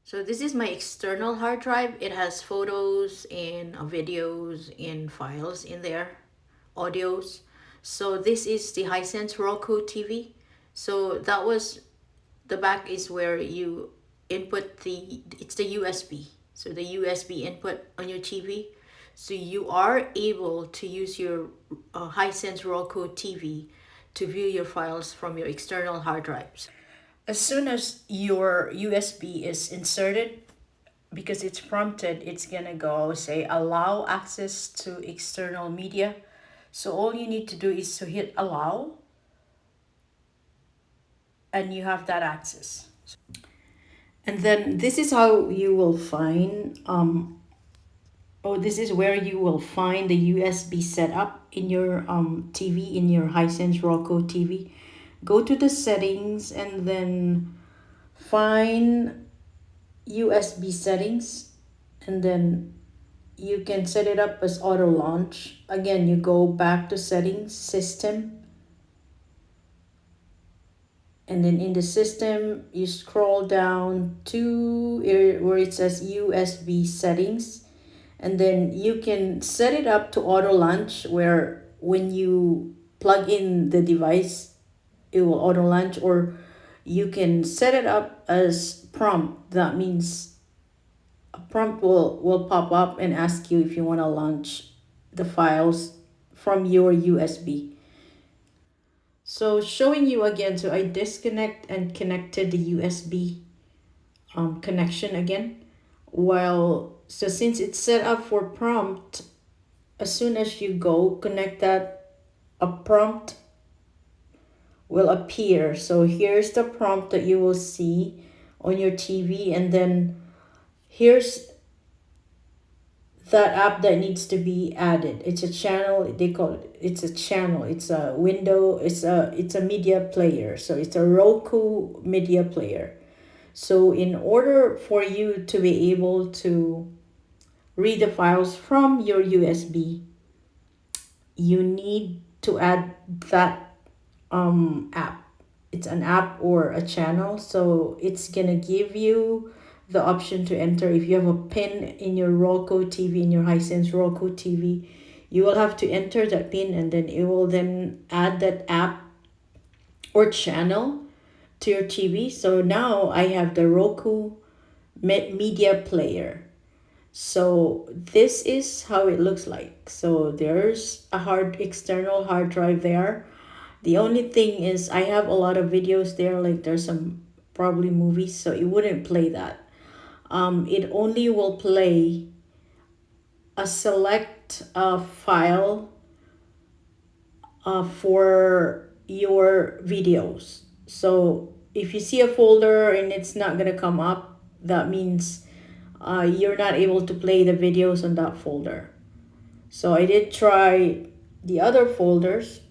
So this is my external hard drive. It has photos and videos and files in there, audios. So this is the Hisense Roku TV. So that was the back is where you input it's the USB. So the USB input on your TV. So you are able to use your Hisense Roku TV to view your files from your external hard drives. As soon as your USB is inserted, because it's prompted, it's gonna go say allow access to external media. So all you need to do is to hit allow and you have that access. And then this is how you will find this is where you will find the USB setup in your TV, in your Hisense Roku TV. Go to the settings and then find USB settings, and then you can set it up as auto launch. Again, you go back to settings, system, and then in the system you scroll down to where it says USB settings, and then you can set it up to auto launch, where when you plug in the device it will auto launch, or you can set it up as prompt. That means a prompt will pop up and ask you if you want to launch the files from your USB. So showing you again, so I disconnect and connected the USB connection again. So since it's set up for prompt, as soon as you go connect that, a prompt will appear. So here's the prompt that you will see on your TV, and then here's that app that needs to be added. It's a channel, they call it, it's a channel, it's a window, it's a media player. So it's a RoKu Media Player. So in order for you to be able to read the files from your USB, you need to add that app. It's an app or a channel. So it's gonna give you the option to enter. If you have a pin in your Roku TV, in your Hisense Roku TV, you will have to enter that pin, and then it will then add that app or channel to your TV. So now I have the RoKu Media Player. So this is how it looks like. So there's a external hard drive there. The only thing is I have a lot of videos there, like there's some probably movies, so it wouldn't play that. It only will play a select file for your videos. So if you see a folder and it's not gonna come up, that means you're not able to play the videos on that folder. So I did try the other folders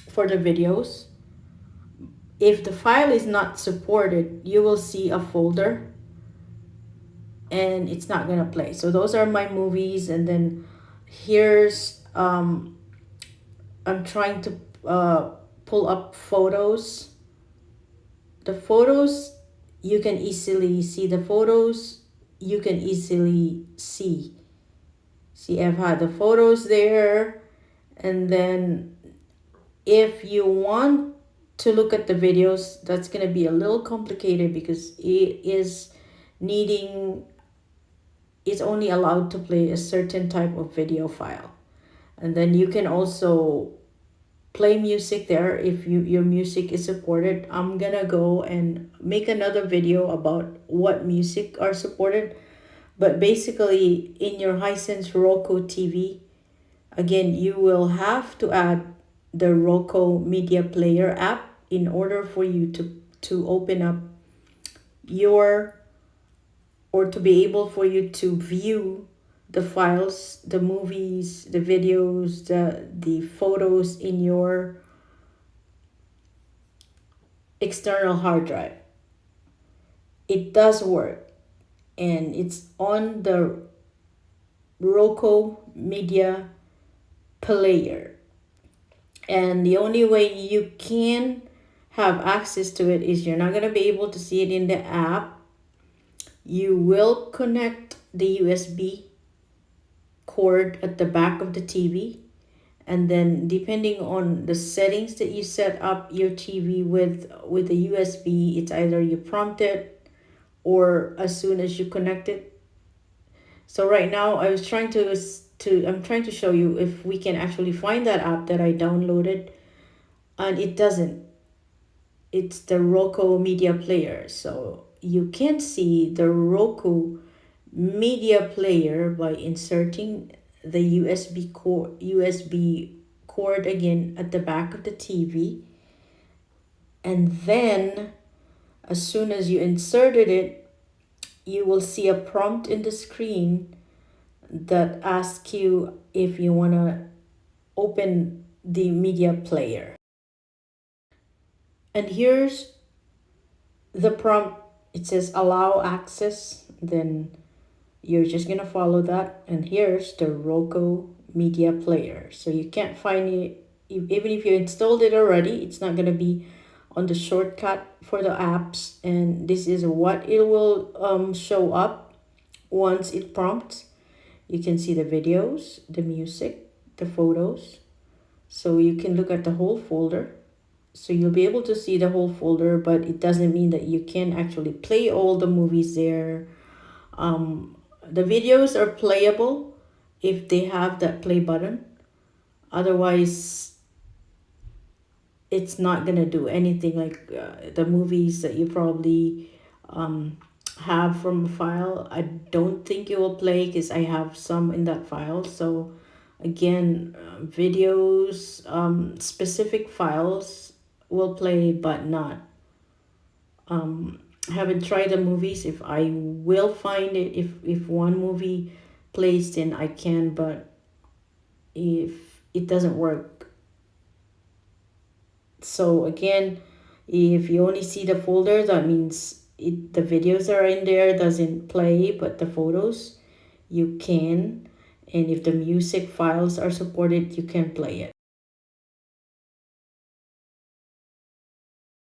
for the videos. If the file is not supported, you will see a folder and it's not gonna play. So those are my movies, and then here's I'm trying to pull up photos. The photos, you can easily see the photos. You can easily see. See, I've had the photos there, and then if you want to look at the videos, that's gonna be a little complicated because it is needing, it's only allowed to play a certain type of video file. And then you can also play music there if your music is supported. I'm gonna go and make another video about what music are supported. But basically in your Hisense Roku TV, again, you will have to add the RoKu Media Player app in order for you to open up your, or to be able for you to view the files, the movies, the videos, the photos in your external hard drive. It does work, and it's on the RoKu Media Player. And the only way you can have access to it is you're not going to be able to see it in the app. You will connect the USB cord at the back of the TV, and then depending on the settings that you set up your TV with the USB, it's either you prompt it or as soon as you connect it. So right now I'm trying to show you if we can actually find that app that I downloaded, and it doesn't. It's the RoKu Media Player. So you can see the RoKu Media Player by inserting the USB cord again at the back of the TV, and then as soon as you inserted it, you will see a prompt in the screen that asks you if you want to open the media player. And here's the prompt. It says allow access, then you're just gonna follow that, and here's the RoKu Media Player. So you can't find it, even if you installed it already, it's not gonna be on the shortcut for the apps, and this is what it will show up once it prompts. You can see the videos, the music, the photos, so you can look at the whole folder. So you'll be able to see the whole folder, but it doesn't mean that you can actually play all the movies there. The videos are playable if they have that play button. Otherwise, it's not gonna do anything. Like the movies that you probably have from a file, I don't think it will play because I have some in that file. So again, videos, specific files will play, but not. I haven't tried the movies. If I will find it, if one movie plays, then I can. But if it doesn't work, so again, if you only see the folder, that means the videos are in there doesn't play, but the photos you can, and if the music files are supported, you can play it.